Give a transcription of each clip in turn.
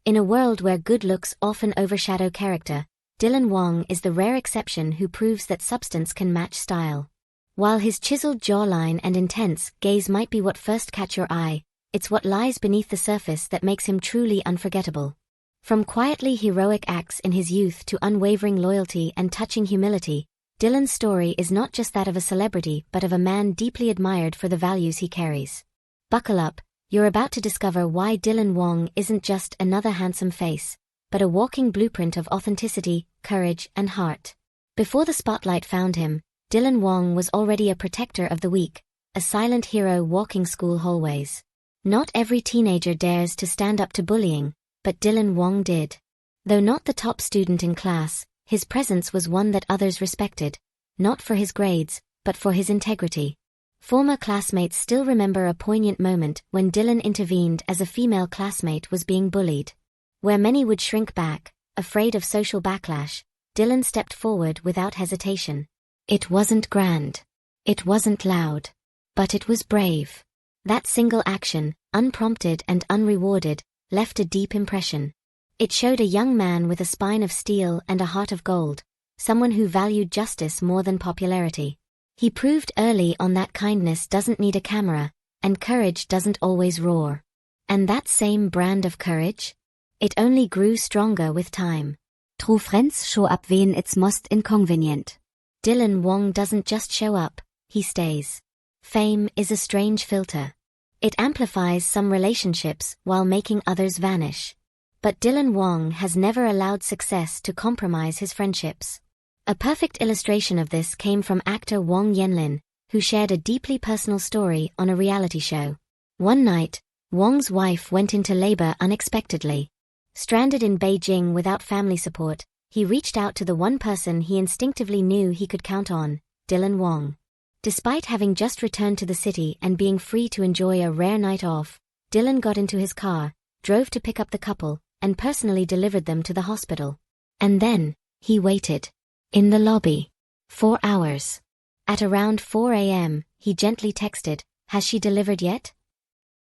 In a world where good looks often overshadow character, Dylan Wang is the rare exception who proves that substance can match style. While his chiseled jawline and intense gaze might be what first catch your eye, it's what lies beneath the surface that makes him truly unforgettable. From quietly heroic acts in his youth to unwavering loyalty and touching humility, Dylan's story is not just that of a celebrity but of a man deeply admired for the values he carries. Buckle up, you're about to discover why Dylan Wang isn't just another handsome face, but a walking blueprint of authenticity, courage, and heart. Before the spotlight found him, Dylan Wang was already a protector of the weak, a silent hero walking school hallways. Not every teenager dares to stand up to bullying, but Dylan Wang did. Though not the top student in class, his presence was one that others respected, not for his grades, but for his integrity. Former classmates still remember a poignant moment when Dylan intervened as a female classmate was being bullied. Where many would shrink back, afraid of social backlash, Dylan stepped forward without hesitation. It wasn't grand. It wasn't loud. But it was brave. That single action, unprompted and unrewarded, left a deep impression. It showed a young man with a spine of steel and a heart of gold, someone who valued justice more than popularity. He proved early on that kindness doesn't need a camera, and courage doesn't always roar. And that same brand of courage? It only grew stronger with time. True friends show up when it's most inconvenient. Dylan Wang doesn't just show up, he stays. Fame is a strange filter. It amplifies some relationships while making others vanish. But Dylan Wang has never allowed success to compromise his friendships. A perfect illustration of this came from actor Wang Yanlin, who shared a deeply personal story on a reality show. One night, Wang's wife went into labor unexpectedly. Stranded in Beijing without family support, he reached out to the one person he instinctively knew he could count on, Dylan Wang. Despite having just returned to the city and being free to enjoy a rare night off, Dylan got into his car, drove to pick up the couple, and personally delivered them to the hospital. And then, he waited. In the lobby. 4 hours. At around 4 a.m., he gently texted, "Has she delivered yet?"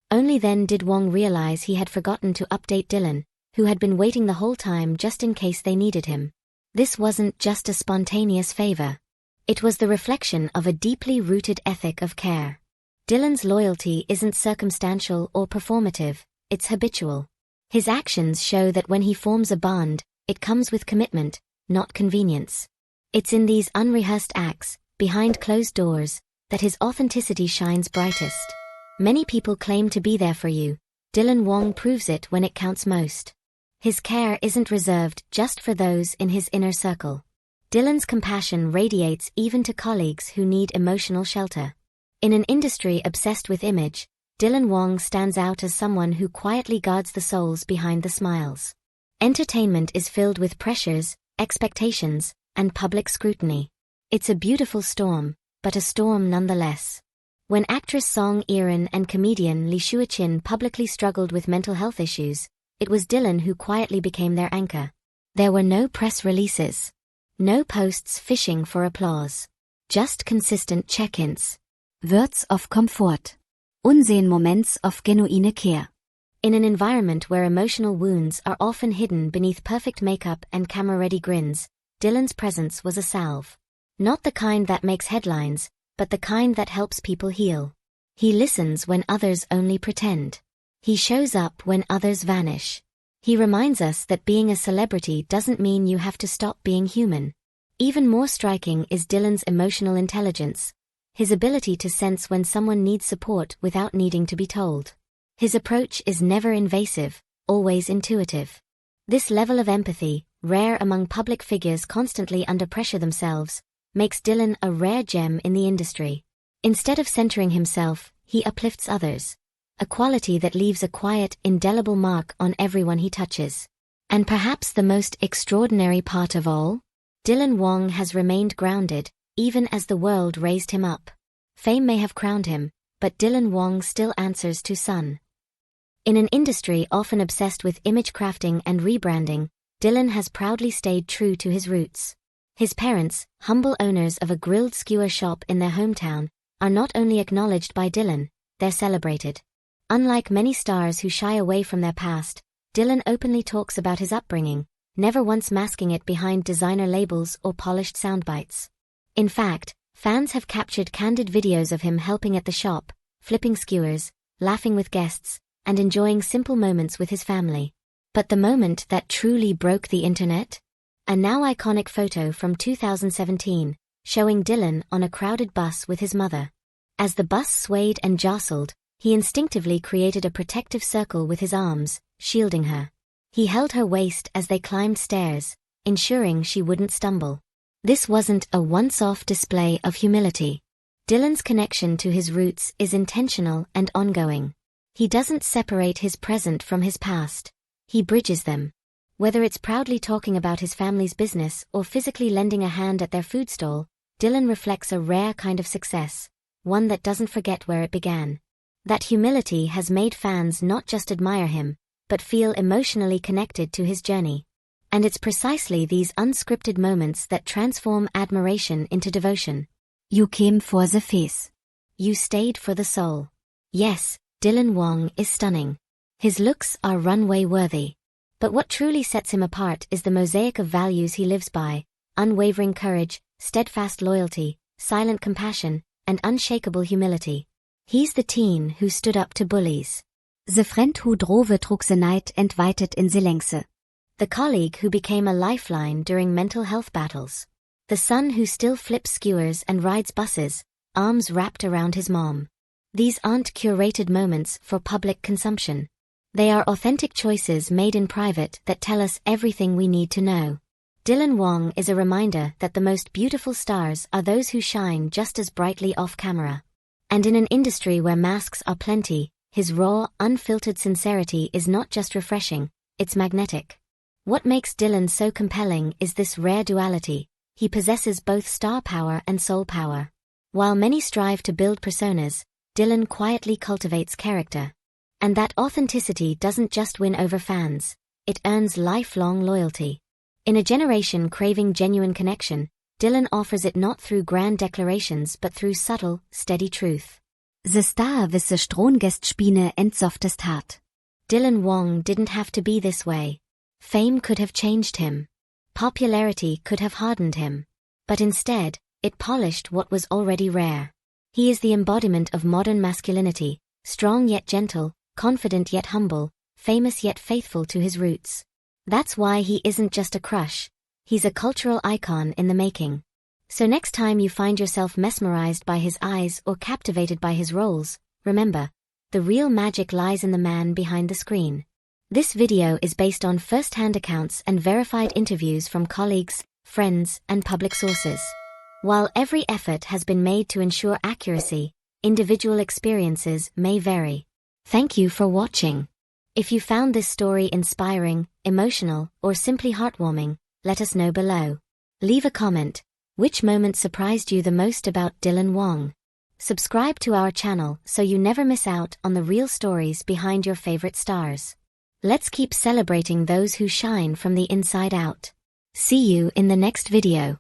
Only then did Wang realize he had forgotten to update Dylan, who had been waiting the whole time just in case they needed him. This wasn't just a spontaneous favor. It was the reflection of a deeply rooted ethic of care. Dylan's loyalty isn't circumstantial or performative, it's habitual. His actions show that when he forms a bond, it comes with commitment, not convenience. It's in these unrehearsed acts, behind closed doors, that his authenticity shines brightest. Many people claim to be there for you. Dylan Wang proves it when it counts most. His care isn't reserved just for those in his inner circle. Dylan's compassion radiates even to colleagues who need emotional shelter. In an industry obsessed with image, Dylan Wang stands out as someone who quietly guards the souls behind the smiles. Entertainment is filled with pressures, expectations, and public scrutiny. It's a beautiful storm, but a storm nonetheless. When actress Song Erin and comedian Li Shuichin publicly struggled with mental health issues, it was Dylan who quietly became their anchor. There were no press releases. No posts fishing for applause. Just consistent check-ins. Words of comfort. Unseen moments of genuine care. In an environment where emotional wounds are often hidden beneath perfect makeup and camera-ready grins, Dylan's presence was a salve. Not the kind that makes headlines, but the kind that helps people heal. He listens when others only pretend. He shows up when others vanish. He reminds us that being a celebrity doesn't mean you have to stop being human. Even more striking is Dylan's emotional intelligence, his ability to sense when someone needs support without needing to be told. His approach is never invasive, always intuitive. This level of empathy, rare among public figures constantly under pressure themselves, makes Dylan a rare gem in the industry. Instead of centering himself, he uplifts others. A quality that leaves a quiet, indelible mark on everyone he touches. And perhaps the most extraordinary part of all? Dylan Wang has remained grounded, even as the world raised him up. Fame may have crowned him, but Dylan Wang still answers to Sun. In an industry often obsessed with image crafting and rebranding, Dylan has proudly stayed true to his roots. His parents, humble owners of a grilled skewer shop in their hometown, are not only acknowledged by Dylan, they're celebrated. Unlike many stars who shy away from their past, Dylan openly talks about his upbringing, never once masking it behind designer labels or polished soundbites. In fact, fans have captured candid videos of him helping at the shop, flipping skewers, laughing with guests, and enjoying simple moments with his family. But the moment that truly broke the internet? A now iconic photo from 2017, showing Dylan on a crowded bus with his mother. As the bus swayed and jostled, he instinctively created a protective circle with his arms, shielding her. He held her waist as they climbed stairs, ensuring she wouldn't stumble. This wasn't a once-off display of humility. Dylan's connection to his roots is intentional and ongoing. He doesn't separate his present from his past. He bridges them. Whether it's proudly talking about his family's business or physically lending a hand at their food stall, Dylan reflects a rare kind of success, one that doesn't forget where it began. That humility has made fans not just admire him, but feel emotionally connected to his journey. And it's precisely these unscripted moments that transform admiration into devotion. You came for the face. You stayed for the soul. Yes, Dylan Wang is stunning. His looks are runway-worthy. But what truly sets him apart is the mosaic of values he lives by: unwavering courage, steadfast loyalty, silent compassion, and unshakable humility. He's the teen who stood up to bullies. The friend who drove trug the night and waited in the lengse. The colleague who became a lifeline during mental health battles. The son who still flips skewers and rides buses, arms wrapped around his mom. These aren't curated moments for public consumption. They are authentic choices made in private that tell us everything we need to know. Dylan Wang is a reminder that the most beautiful stars are those who shine just as brightly off camera. And in an industry where masks are plenty, his raw, unfiltered sincerity is not just refreshing, it's magnetic. What makes Dylan so compelling is this rare duality. He possesses both star power and soul power. While many strive to build personas, Dylan quietly cultivates character. And that authenticity doesn't just win over fans, it earns lifelong loyalty. In a generation craving genuine connection, Dylan offers it not through grand declarations but through subtle, steady truth. The star wisse Strongest Spine entsoftest hart. Dylan Wang didn't have to be this way. Fame could have changed him. Popularity could have hardened him. But instead, it polished what was already rare. He is the embodiment of modern masculinity, strong yet gentle, confident yet humble, famous yet faithful to his roots. That's why he isn't just a crush. He's a cultural icon in the making. So next time you find yourself mesmerized by his eyes or captivated by his roles, remember, the real magic lies in the man behind the screen. This video is based on first-hand accounts and verified interviews from colleagues, friends, and public sources. While every effort has been made to ensure accuracy, individual experiences may vary. Thank you for watching. If you found this story inspiring, emotional, or simply heartwarming, let us know below. Leave a comment. Which moment surprised you the most about Dylan Wang? Subscribe to our channel so you never miss out on the real stories behind your favorite stars. Let's keep celebrating those who shine from the inside out. See you in the next video.